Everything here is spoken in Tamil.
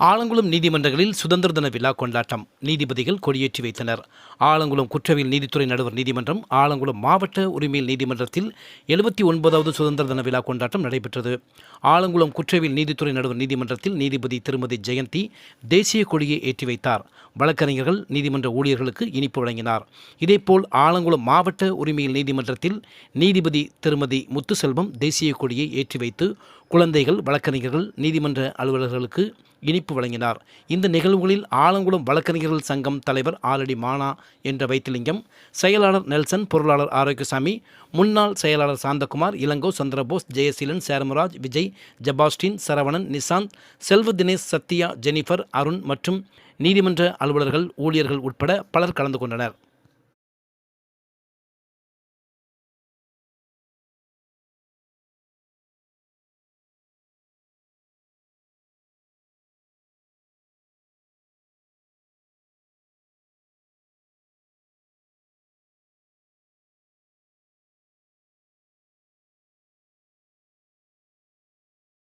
ஆலங்குளம் நீதிமன்றங்களில் சுதந்திர தின விழா கொண்டாட்டம். நீதிபதிகள் கொடியேற்றி வைத்தனர். ஆலங்குளம் குற்றவியல் நீதித்துறை நடுவர் நீதிமன்றம், ஆலங்குளம் மாவட்ட உரிமையியல் நீதிமன்றத்தில் 79வது சுதந்திர தின விழா கொண்டாட்டம் நடைபெற்றது. ஆலங்குளம் குற்றவியல் நீதித்துறை நடுவர் நீதிமன்றத்தில் நீதிபதி திருமதி ஜெயந்தி தேசிய கொடியை ஏற்றி வைத்தார். வழக்கறிஞர்கள் நீதிமன்ற ஊழியர்களுக்கு இனிப்பு வழங்கினார். இதேபோல் ஆலங்குளம் மாவட்ட உரிமையியல் நீதிமன்றத்தில் நீதிபதி திருமதி முத்துசெல்வம் தேசிய கொடியை ஏற்றி வைத்து குழந்தைகள், வழக்கறிஞர்கள், நீதிமன்ற அலுவலர்களுக்கு இனிப்பு வழங்கினார். இந்த நிகழ்வுகளில் ஆலங்குளம் வழக்கறிஞர்கள் சங்கம் தலைவர் ஆலடி மானா என்ற வைத்திலிங்கம், செயலாளர் நெல்சன், பொருளாளர் ஆரோக்கியசாமி, முன்னாள் செயலாளர் சாந்தகுமார், இளங்கோ, சந்திரபோஸ், ஜெயசீலன், சேரமராஜ், விஜய், ஜபாஸ்டின், சரவணன், நிசாந்த், செல்வ தினேஷ், சத்யா, ஜெனிஃபர், அருண் மற்றும் நீதிமன்ற அலுவலர்கள், ஊழியர்கள் உட்பட பலர் கலந்து கொண்டனர்.